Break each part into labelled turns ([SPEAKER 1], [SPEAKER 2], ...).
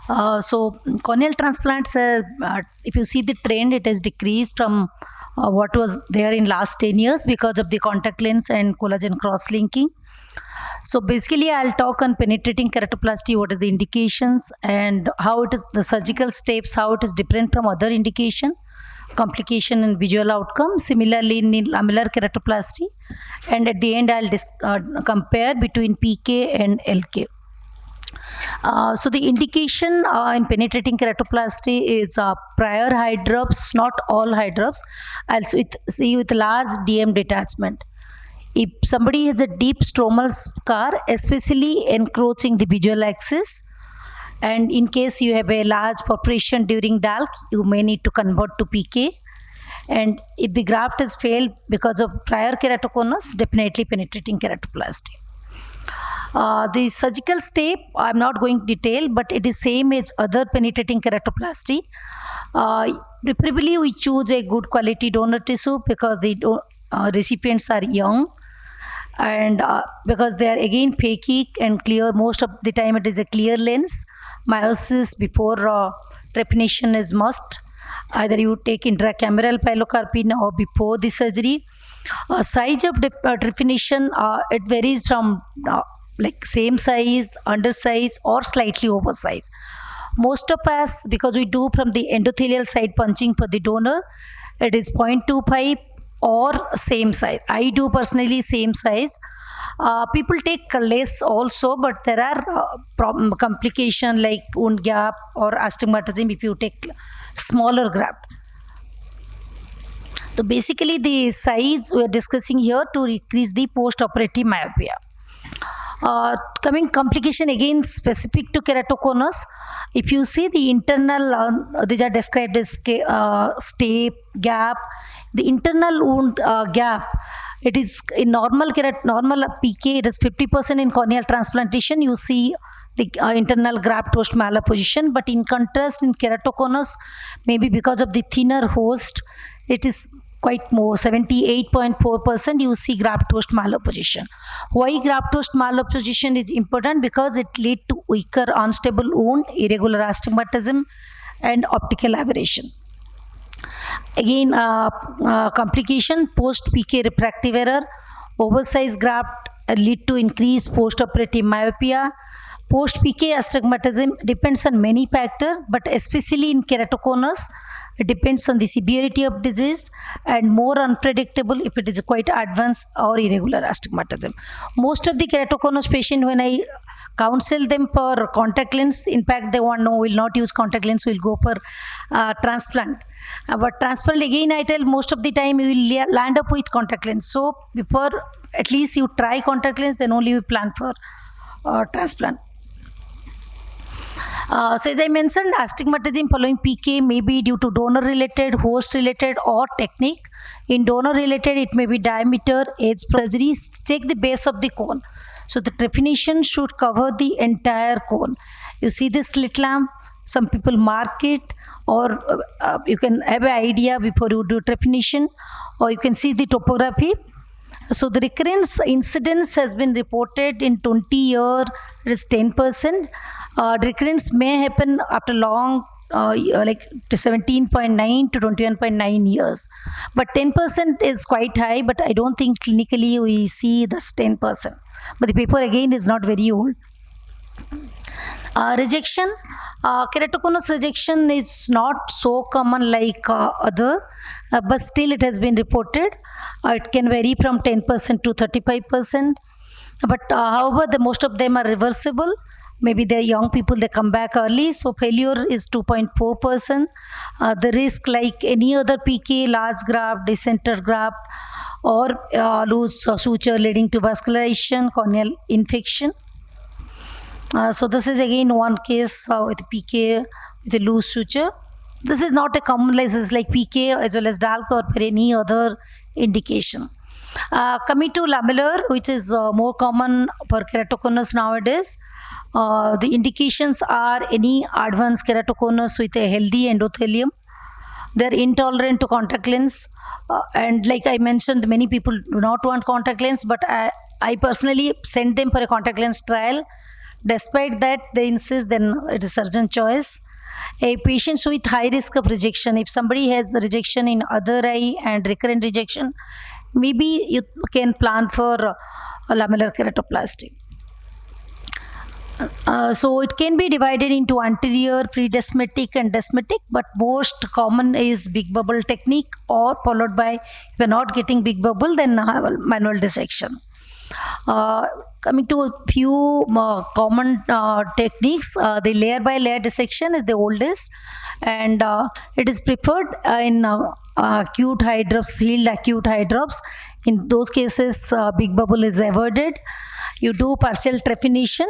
[SPEAKER 1] So corneal transplants, if you see the trend, it has decreased from what was there in last 10 years because of the contact lens and collagen cross-linking. So basically, I'll talk on penetrating keratoplasty, what is the indications and how it is, the surgical steps, how it is different from other indication, complication and visual outcome. Similarly, in lamellar keratoplasty. And at the end, I'll compare between PK and LK. So the indication in penetrating keratoplasty is prior hydrops, not all hydrops, also with large DM detachment. If somebody has a deep stromal scar, especially encroaching the visual axis, and in case you have a large perforation during DALK, you may need to convert to PK. And if the graft has failed because of prior keratoconus, definitely penetrating keratoplasty. The surgical step, I'm not going to detail, but it is same as other penetrating keratoplasty. Preferably, we choose a good quality donor tissue because the recipients are young, and because they are again phakic and clear. Most of the time, it is a clear lens. Meiosis before trepanation is must. Either you take intracameral pilocarpine or before the surgery. Size of trepanation, it varies from like same size, undersize, or slightly oversized. Most of us, because we do from the endothelial side punching for the donor, it is 0.25 or same size. I do personally same size. People take less also, but there are complication like wound gap or astigmatism if you take smaller graft. So basically the size we are discussing here to decrease the post-operative myopia. Coming complication again specific to keratoconus, if you see the internal, these are described as step, gap. The internal wound gap, it is in normal PK, it is 50% in corneal transplantation. You see the internal graft host malapposition, but in contrast in keratoconus, maybe because of the thinner host, it is quite more, 78.4% you see graft host malapposition. Why graft host malapposition is important? Because it leads to weaker unstable wound, irregular astigmatism, and optical aberration. Again, complication, post-PK refractive error, oversized graft lead to increased post-operative myopia. Post-PK astigmatism depends on many factors, but especially in keratoconus, it depends on the severity of disease and more unpredictable if it is quite advanced or irregular astigmatism. Most of the keratoconus patient, when I counsel them for contact lens, in fact they want, no, will not use contact lens, will go for transplant. But transplant, again I tell, most of the time you will land up with contact lens. So before at least you try contact lens, then only you plan for transplant. So as I mentioned, astigmatism following PK may be due to donor-related, host-related, or technique. In donor-related, it may be diameter, age, surgery. Check the base of the cone. So the trepanation should cover the entire cone. You see this slit lamp, some people mark it, or you can have an idea before you do trepanation, or you can see the topography. So the recurrence incidence has been reported in 20 years, it is 10%. Recurrence may happen after long, like 17.9 to 21.9 years. But 10% is quite high, but I don't think clinically we see this 10%. But the paper again is not very old. Rejection, keratoconus rejection is not so common like other, but still it has been reported. It can vary from 10% to 35%. But however, most of them are reversible. Maybe they're young people, they come back early. So failure is 2.4%. The risk, like any other PK, large graft, decenter graft, or loose suture leading to vascularization, corneal infection. So this is again one case with PK with a loose suture. This is not a common disease like PK as well as DALK or for any other indication. Coming to lamellar, which is more common for keratoconus nowadays. The indications are any advanced keratoconus with a healthy endothelium. They're intolerant to contact lens. And like I mentioned, many people do not want contact lens, but I personally send them for a contact lens trial Despite that, they insist, then it is surgeon choice. A patient with high risk of rejection, if somebody has rejection in other eye and recurrent rejection, maybe you can plan for a lamellar keratoplasty. So it can be divided into anterior, predesmatic and desmatic, but most common is big bubble technique, or followed by, if you're not getting big bubble, then manual dissection. Coming to a few common techniques, the layer by layer dissection is the oldest, and it is preferred in acute eye drops, sealed acute eye drops. In those cases, big bubble is avoided. You do partial trephination,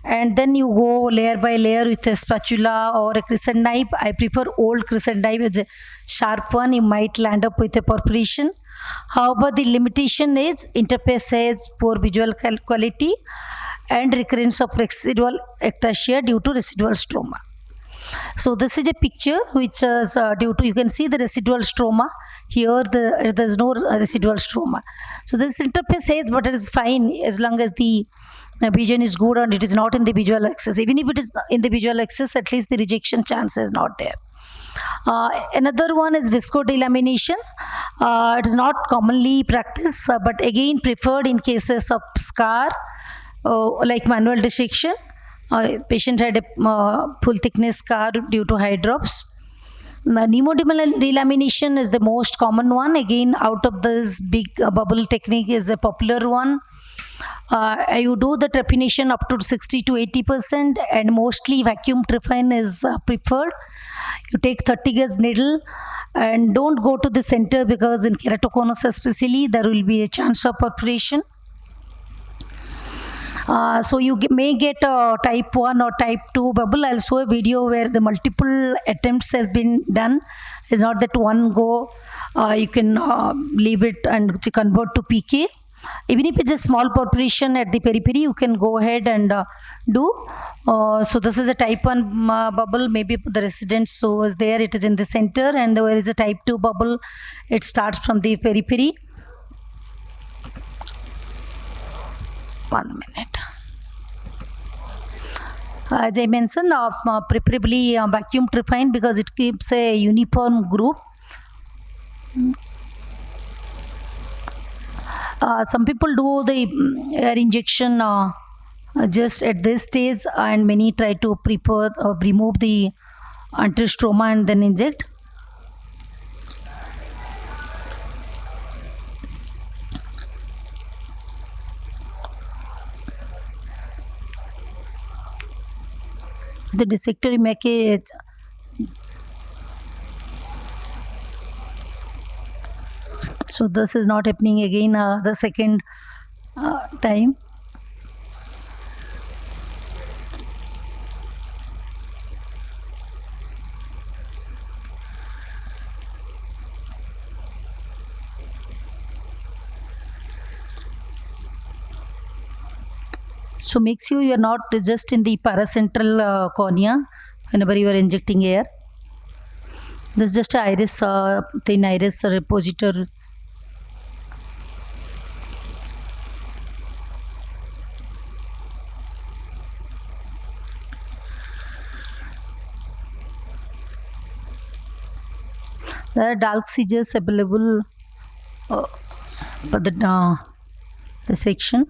[SPEAKER 1] and then you go layer by layer with a spatula or a crescent knife. I prefer old crescent knife. It's a sharp one. You might land up with a perforation. However, the limitation is interface has poor visual quality and recurrence of residual ectasia due to residual stroma. So this is a picture which is due to, you can see the residual stroma. Here there's no residual stroma. So this interface has, but it is fine as long as the vision is good and it is not in the visual axis. Even if it is in the visual axis, at least the rejection chance is not there. Another one is viscodelamination. It is not commonly practiced, but again preferred in cases of scar, like manual dissection. Patient had a full thickness scar due to eye drops. Pneumodelamination is the most common one. Again, out of this, big bubble technique is a popular one. You do the trephination up to 60 to 80%, and mostly vacuum trephine is preferred. You take 30 gauge needle and don't go to the center, because in keratoconus especially there will be a chance of perforation. So you may get a type 1 or type 2 bubble. I'll show a video where the multiple attempts has been done. It's not that one go you can leave it and convert to PK. Even if it's a small perforation at the periphery, you can go ahead and do. So this is a type 1 bubble. Maybe the resident shows there, it is in the center, and there is a type 2 bubble. It starts from the periphery. 1 minute. As I mentioned, preferably vacuum trephine, because it keeps a uniform group. Some people do the air injection just at this stage, and many try to remove the anterior stroma and then inject. The dissector make it. So this is not happening again the second time. So make sure you are not just in the paracentral cornea whenever you are injecting air. This is just a iris, thin iris repositor. There are dark scissors available for the section.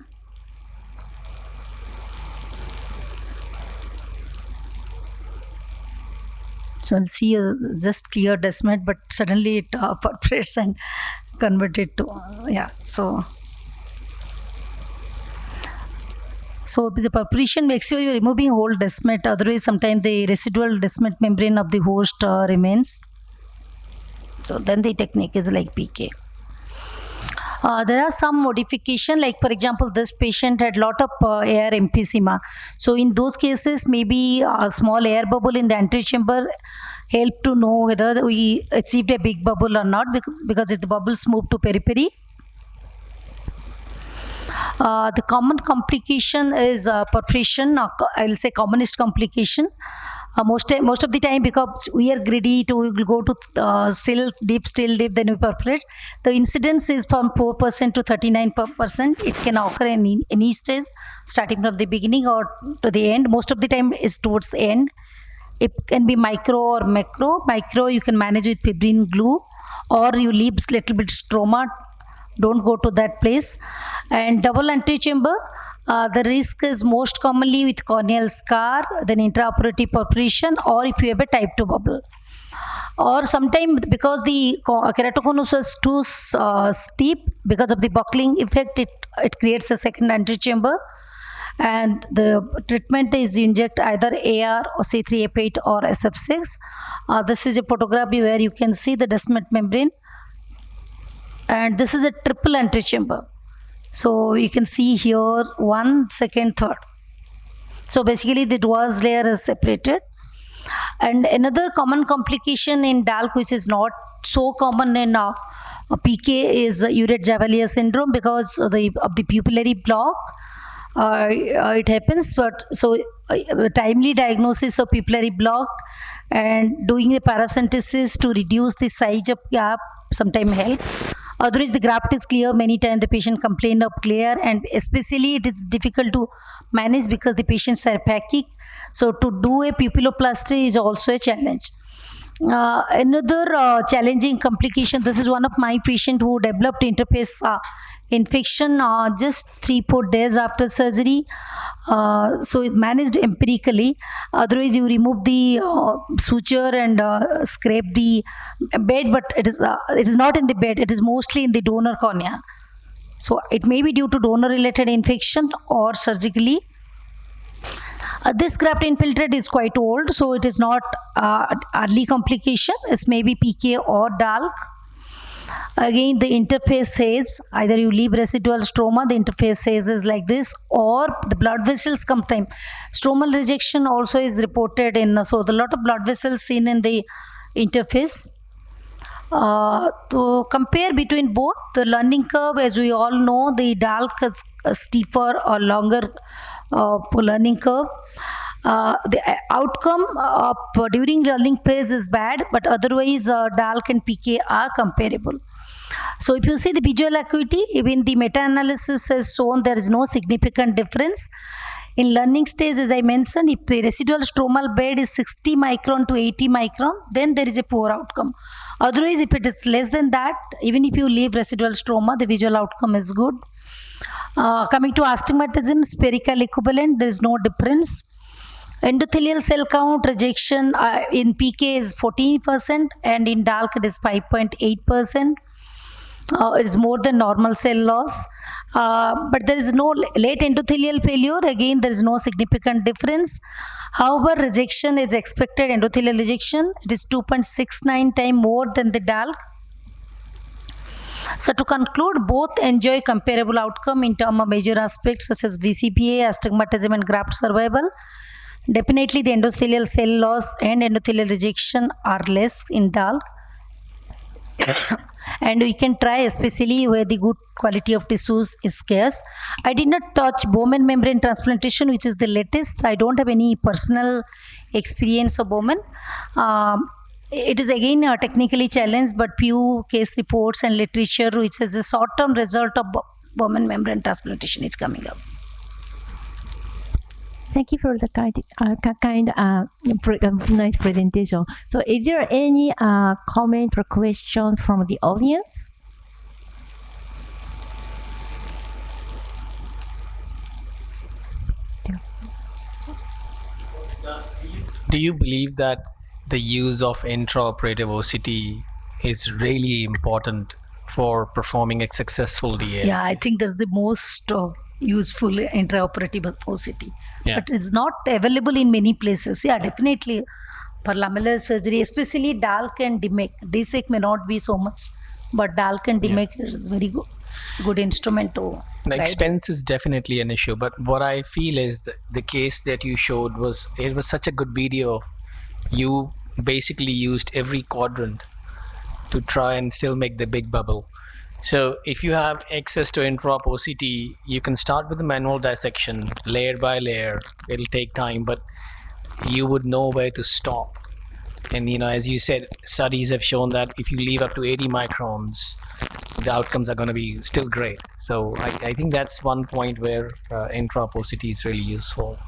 [SPEAKER 1] So I'll see just clear desmet, but suddenly it perforates and convert it to So the perforation makes sure you're removing whole desmet. Otherwise, sometimes the residual desmet membrane of the host remains. So then the technique is like PK. There are some modification, like for example, this patient had lot of air emphysema. So in those cases, maybe a small air bubble in the anterior chamber help to know whether we achieved a big bubble or not, because if the bubbles move to periphery. The common complication is perforation. I will say commonest complication. Most of the time, because we are greedy to go to still deep, then we perforate. The incidence is from 4% to 39%. It can occur in any stage, starting from the beginning or to the end. Most of the time is towards the end. It can be micro or macro. Micro you can manage with fibrin glue, or you leave little bit stroma. Don't go to that place. And double antechamber, the risk is most commonly with corneal scar, then intraoperative perforation, or if you have a type 2 bubble. Or sometimes because the keratoconus was too steep, because of the buckling effect, it creates a second antechamber. And the treatment is inject either AR or C3F8 or SF6. This is a photography where you can see the descent membrane. And this is a triple antechamber. So you can see here 1, 2nd, 3rd. So basically the Dwarf's layer is separated. And another common complication in DALK, which is not so common in PK, is Urette-Javalier syndrome because of the pupillary block. It happens, but so timely diagnosis of pupillary block and doing the paracentesis to reduce the size of gap sometimes help. Otherwise, the graft is clear. Many times the patient complain of glare, and especially it is difficult to manage because the patients are phakic. So to do a pupilloplasty is also a challenge. Another challenging complication, this is one of my patients who developed interface infection just 3-4 days after surgery. So it managed empirically. Otherwise, you remove the suture and scrape the bed, but it is not in the bed. It is mostly in the donor cornea. So it may be due to donor-related infection or surgically. This graft infiltrate is quite old, so it is not early complication. It's maybe PK or DALK. Again, the interface says either you leave residual stroma, the interface says is like this, or the blood vessels come time. Stromal rejection also is reported in, so the lot of blood vessels seen in the interface. To compare between both, the learning curve, as we all know, the DALK is a steeper or longer learning curve. The outcome of during learning phase is bad, but otherwise DALK and PK are comparable. So if you see the visual acuity, even the meta-analysis has shown there is no significant difference. In learning stage, as I mentioned, if the residual stromal bed is 60 micron to 80 micron, then there is a poor outcome. Otherwise, if it is less than that, even if you leave residual stroma, the visual outcome is good. Coming to astigmatism, spherical equivalent, there is no difference. Endothelial cell count rejection in PK is 14% and in DALK it is 5.8%. It is more than normal cell loss. But there is no late endothelial failure. Again, there is no significant difference. However, rejection is expected, endothelial rejection. It is 2.69 times more than the DALK. So to conclude, both enjoy comparable outcome in terms of major aspects such as VCPA, astigmatism and graft survival. Definitely the endothelial cell loss and endothelial rejection are less in DALK. And we can try, especially where the good quality of tissues is scarce. I did not touch Bowman membrane transplantation, which is the latest. I don't have any personal experience of Bowman. It is again technically challenged, but few case reports and literature which is a short-term result of Bowman membrane transplantation is coming up.
[SPEAKER 2] Thank you for the nice presentation. So is there any comment or questions from the audience?
[SPEAKER 3] Do you believe that the use of intraoperative OCT is really important for performing a successful DA?
[SPEAKER 1] Yeah, I think that's the most useful intraoperative OCT.
[SPEAKER 3] Yeah.
[SPEAKER 1] But it's not available in many places. Yeah, definitely for lamellar surgery, especially DALK and DMEC. DSEC may not be so much, but DALK and DMEC is very good instrument to
[SPEAKER 3] The
[SPEAKER 1] guide.
[SPEAKER 3] expense is definitely an issue, but what I feel is the case that you showed was such a good video. You basically used every quadrant to try and still make the big bubble. So if you have access to intraop OCT, you can start with the manual dissection layer by layer. It'll take time, but you would know where to stop. And as you said, studies have shown that if you leave up to 80 microns, the outcomes are going to be still great. So I think that's one point where intraporosity is really useful.